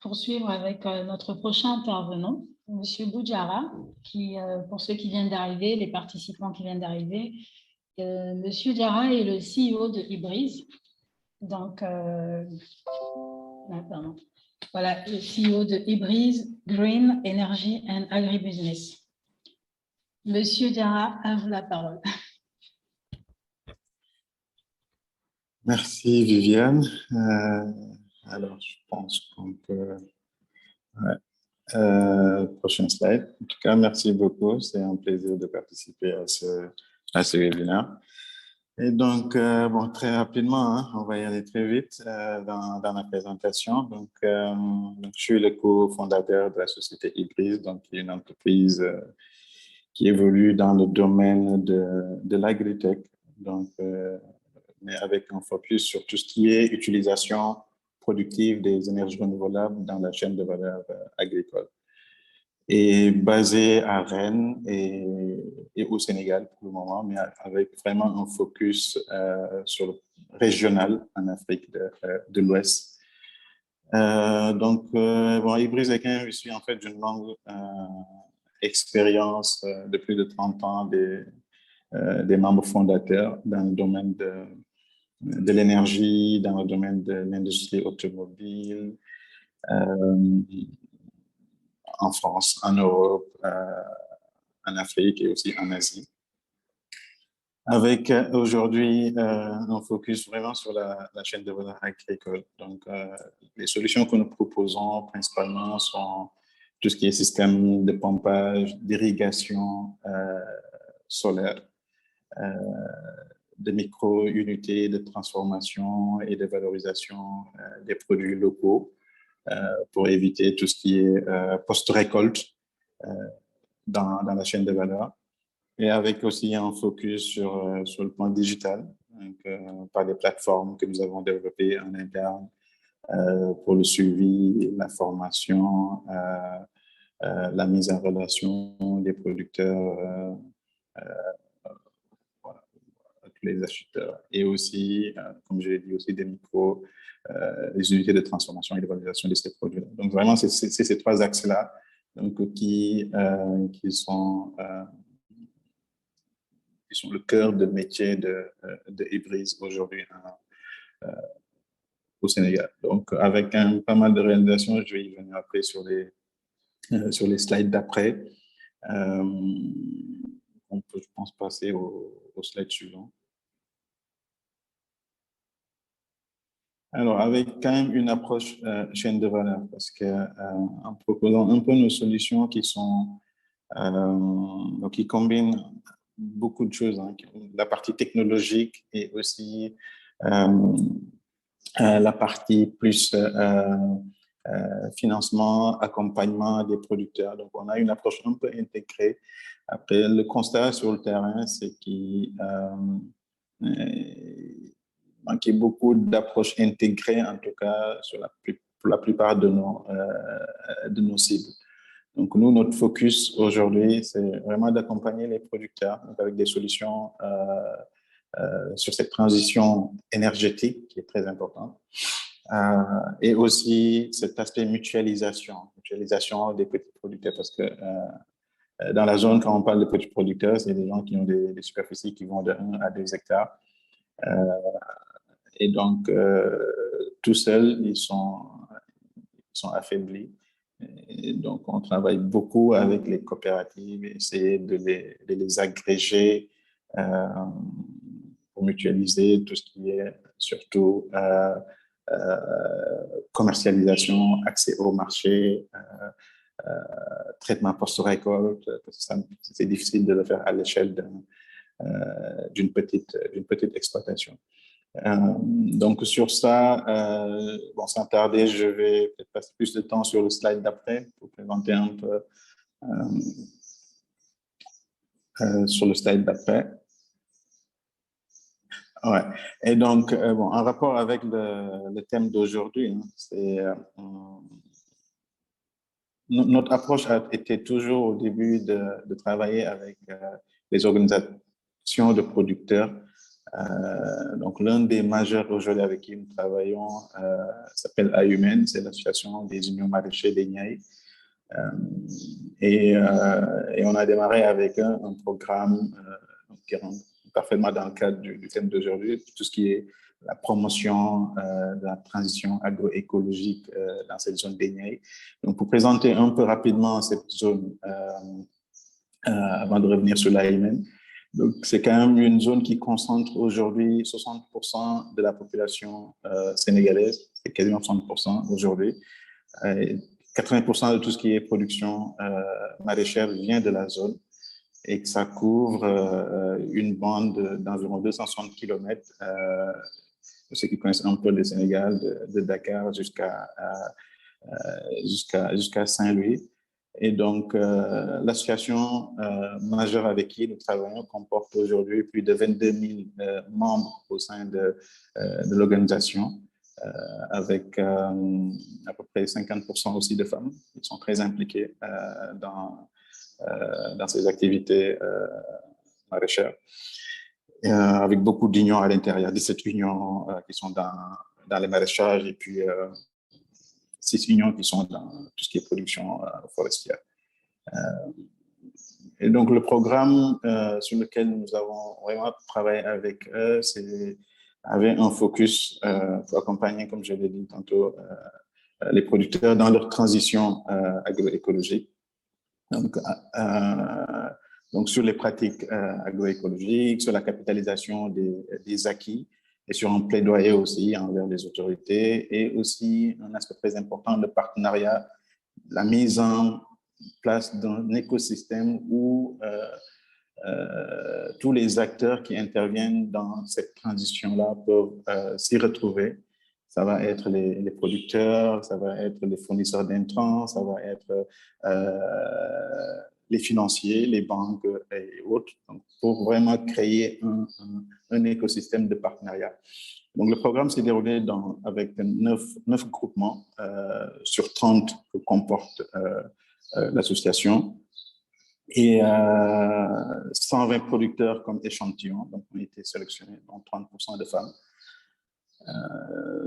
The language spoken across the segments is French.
poursuivre avec notre prochain intervenant, Monsieur Boudjara, qui, pour ceux qui viennent d'arriver, les participants qui viennent d'arriver, Monsieur Diarra est le CEO de Ibreeze. Donc, voilà, le CEO de Ibreeze Green Energy and Agribusiness. Monsieur Diarra, à vous la parole. Merci Viviane. Alors, je pense qu'on peut... prochain slide. En tout cas, merci beaucoup. C'est un plaisir de participer à ce webinaire. Et donc, bon, très rapidement, hein, on va y aller très vite dans la présentation. Donc, je suis le cofondateur de la société Ibreeze, donc qui est une entreprise qui évolue dans le domaine de l'agritech. Donc, mais avec un focus sur tout ce qui est utilisation productive des énergies renouvelables dans la chaîne de valeur agricole. Et basé à Rennes et au Sénégal pour le moment, mais avec vraiment un focus sur le régional en Afrique de l'Ouest. Bon, Ibreeze je suis en fait d'une longue expérience de plus de 30 ans des membres fondateurs dans le domaine de l'énergie, dans le domaine de l'industrie automobile, en France, en Europe, en Afrique et aussi en Asie. Avec aujourd'hui un focus vraiment sur la chaîne de valeur agricole. Donc, les solutions que nous proposons principalement sont tout ce qui est système de pompage, d'irrigation solaire, de micro-unités de transformation et de valorisation des produits locaux pour éviter tout ce qui est post-récolte dans la chaîne de valeur. Et avec aussi un focus sur le plan digital, donc, par des plateformes que nous avons développées en interne pour le suivi, la formation, la mise en relation des producteurs, voilà, tous les acheteurs, et aussi, comme je l'ai dit, aussi des les unités de transformation et de valorisation de ces produits-là. Donc vraiment, c'est ces trois axes-là donc, qui sont le cœur de métier de Ibreeze aujourd'hui au Sénégal. Donc, avec pas mal de réalisations, je vais y venir après sur les slides d'après. On peut, je pense, passer au slide suivant. Alors, avec quand même une approche chaîne de valeur, parce que en proposant un peu nos solutions qui sont donc qui combinent beaucoup de choses, hein, la partie technologique et aussi la partie plus financement, accompagnement des producteurs. Donc, on a une approche un peu intégrée. Après, le constat sur le terrain, c'est qu'il manquait beaucoup d'approches intégrées, en tout cas pour la plupart de nos cibles. Donc, nous, notre focus aujourd'hui, c'est vraiment d'accompagner les producteurs avec des solutions sur cette transition énergétique qui est très importante. Et aussi cet aspect mutualisation des petits producteurs, parce que dans la zone, quand on parle de petits producteurs, c'est des gens qui ont des superficies qui vont de 1 à 2 hectares. Et donc, tout seuls, ils sont affaiblis. Et donc, on travaille beaucoup avec les coopératives, essayer de les agréger pour mutualiser tout ce qui est surtout commercialisation, accès au marché, traitement post-récolte, parce que c'est difficile de le faire à l'échelle d'une petite exploitation. Donc, sur ça, bon, sans tarder, je vais peut-être passer plus de temps sur le slide d'après pour présenter un peu sur le slide d'après. Ouais. Et donc, bon, en rapport avec le thème d'aujourd'hui, hein, c'est notre approche a été toujours au début de travailler avec les organisations de producteurs Donc, l'un des majeurs aujourd'hui avec qui nous travaillons s'appelle AUMEN, c'est l'association des unions maraîchers des Niayes. Et on a démarré avec un programme qui rentre parfaitement dans le cadre du thème d'aujourd'hui, tout ce qui est la promotion de la transition agroécologique dans cette zone des Niayes. Donc, pour présenter un peu rapidement cette zone, avant de revenir sur l'AIMN, donc c'est quand même une zone qui concentre aujourd'hui 60% de la population sénégalaise, c'est quasiment 60% aujourd'hui. 80% de tout ce qui est production maraîchère vient de la zone et que ça couvre une bande d'environ 260 km. Ceux qui connaissent un peu le Sénégal, de Dakar jusqu'à Saint-Louis. Et donc, l'association majeure avec qui nous travaillons comporte aujourd'hui plus de 22 000 membres au sein de l'organisation, avec à peu près 50% aussi de femmes qui sont très impliquées dans ces activités maraîchères, avec beaucoup d'unions à l'intérieur, 17 unions qui sont dans les maraîchages et puis 6 unions qui sont dans tout ce qui est production forestière. Et donc, le programme sur lequel nous avons vraiment travaillé avec eux, avait un focus pour accompagner, comme je l'ai dit tantôt, les producteurs dans leur transition agroécologique. Donc, sur les pratiques agroécologiques, sur la capitalisation des acquis et sur un plaidoyer aussi envers les autorités et aussi un aspect très important, le partenariat, la mise en place d'un écosystème où tous les acteurs qui interviennent dans cette transition-là peuvent s'y retrouver. Ça va être les producteurs, ça va être les fournisseurs d'intrants, ça va être les financiers, les banques et autres, donc, pour vraiment créer un écosystème de partenariat. Donc, le programme s'est déroulé avec 9 groupements sur 30 que comporte l'association et 120 producteurs comme échantillon. Donc, on a été sélectionnés, dont 30% de femmes.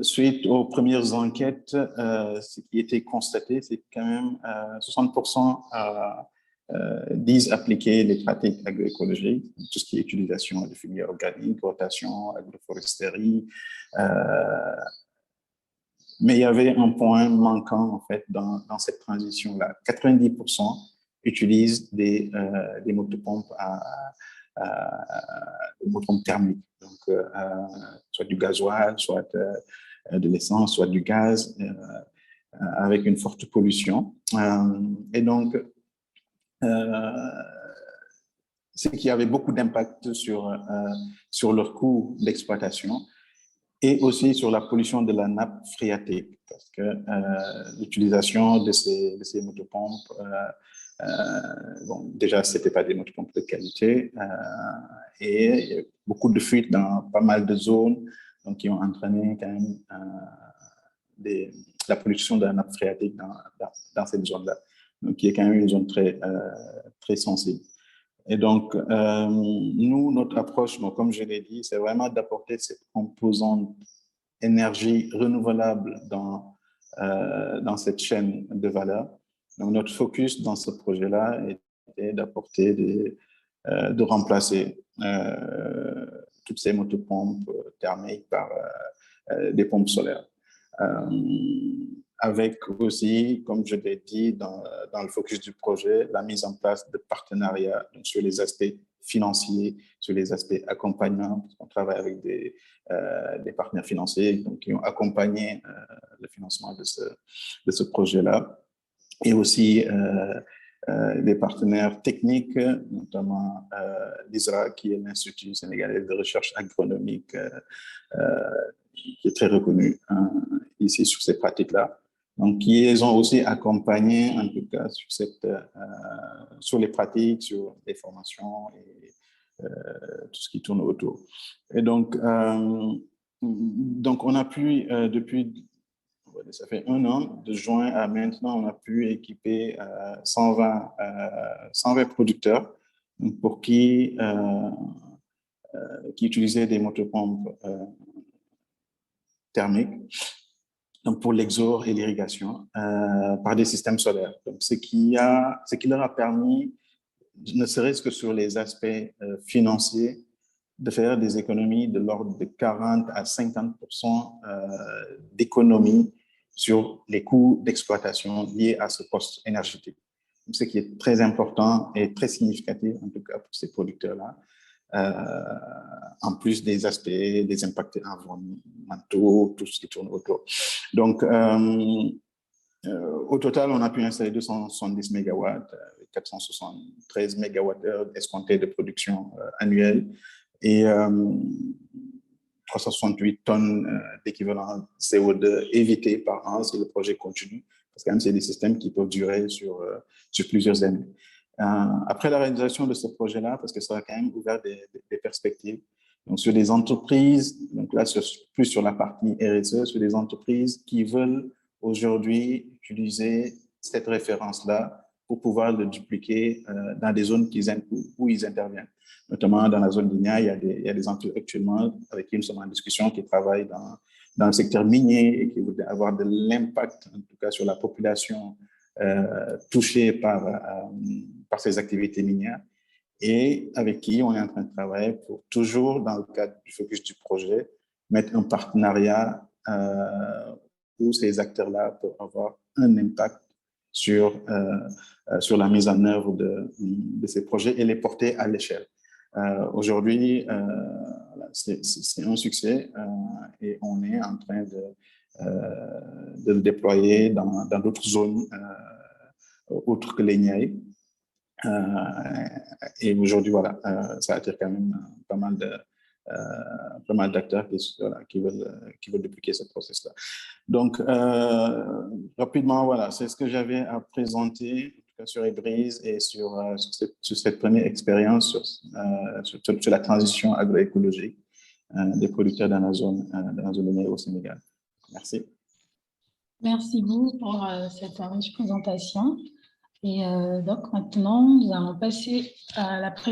Suite aux premières enquêtes, ce qui a été constaté, c'est que quand même 60% disent appliquer les pratiques agroécologiques, tout ce qui est utilisation de fumier organique, rotation, agroforesterie. Mais il y avait un point manquant en fait dans cette transition-là. 90% utilisent des motopompes des motopompes thermiques, donc soit du gasoil, soit de l'essence, soit du gaz, avec une forte pollution. Et donc, c'est qu'il y avait beaucoup d'impact sur leur coût d'exploitation et aussi sur la pollution de la nappe phréatique, parce que l'utilisation de ces motopompes, bon, déjà, ce n'était pas des motopompes de qualité, et il y a beaucoup de fuites dans pas mal de zones, donc qui ont entraîné quand même la pollution de la nappe phréatique dans cette zone-là, donc qui est quand même une zone très sensible. Et donc, nous, notre approche, bon, comme je l'ai dit, c'est vraiment d'apporter cette composante énergie renouvelable dans cette chaîne de valeur. Donc, notre focus dans ce projet-là était d'apporter de remplacer toutes ces motopompes thermiques par des pompes solaires. Avec aussi, comme je l'ai dit, dans le focus du projet, la mise en place de partenariats donc sur les aspects financiers, sur les aspects accompagnants, parce qu'on travaille avec des partenaires financiers donc, qui ont accompagné le financement de ce projet-là, et aussi des partenaires techniques, notamment l'ISRA, qui est l'Institut sénégalais de recherche agronomique, qui est très reconnu ici sur ces pratiques-là. Donc, qui les ont aussi accompagnés, en tout cas, sur les pratiques, sur les formations et tout ce qui tourne autour. Et donc on a pu, depuis, ça fait 1 an, de juin à maintenant, on a pu équiper 120 producteurs pour qui qui utilisaient des motopompes thermiques, donc pour l'exor et l'irrigation, par des systèmes solaires. Donc, ce qui leur a permis, ne serait-ce que sur les aspects financiers, de faire des économies de l'ordre de 40 à 50% d'économies sur les coûts d'exploitation liés à ce poste énergétique. Ce qui est très important et très significatif, en tout cas pour ces producteurs-là, en plus des aspects, des impacts environnementaux, tout ce qui tourne autour. Donc, au total, on a pu installer 270 MW, 473 MWh escomptés de production annuelle et 368 tonnes d'équivalent CO2 évité par an si le projet continue, parce que c'est des systèmes qui peuvent durer sur plusieurs années. Après la réalisation de ce projet-là, parce que ça a quand même ouvert des perspectives, donc sur des entreprises, donc là plus sur la partie RSE, sur des entreprises qui veulent aujourd'hui utiliser cette référence-là pour pouvoir le dupliquer dans des zones où ils interviennent. Notamment dans la zone d'Igna, il y a des entreprises actuellement avec qui nous sommes en discussion qui travaillent dans le secteur minier et qui voudraient avoir de l'impact, en tout cas sur la population touchée par ces activités minières, et avec qui on est en train de travailler pour toujours, dans le cadre du focus du projet, mettre un partenariat où ces acteurs-là peuvent avoir un impact sur la mise en œuvre de ces projets et les porter à l'échelle. Aujourd'hui, c'est un succès et on est en train de le déployer dans d'autres zones autres que les Niayes. Et aujourd'hui, voilà, ça attire quand même pas mal d'acteurs qui veulent dupliquer ce processus-là. Donc, rapidement, voilà, c'est ce que j'avais à présenter, en tout cas sur Ebrise et sur cette première expérience sur la transition agroécologique des producteurs dans la zone de Niayes au Sénégal. Merci. Merci beaucoup pour cette riche présentation. Et donc maintenant, nous allons passer à la présentation.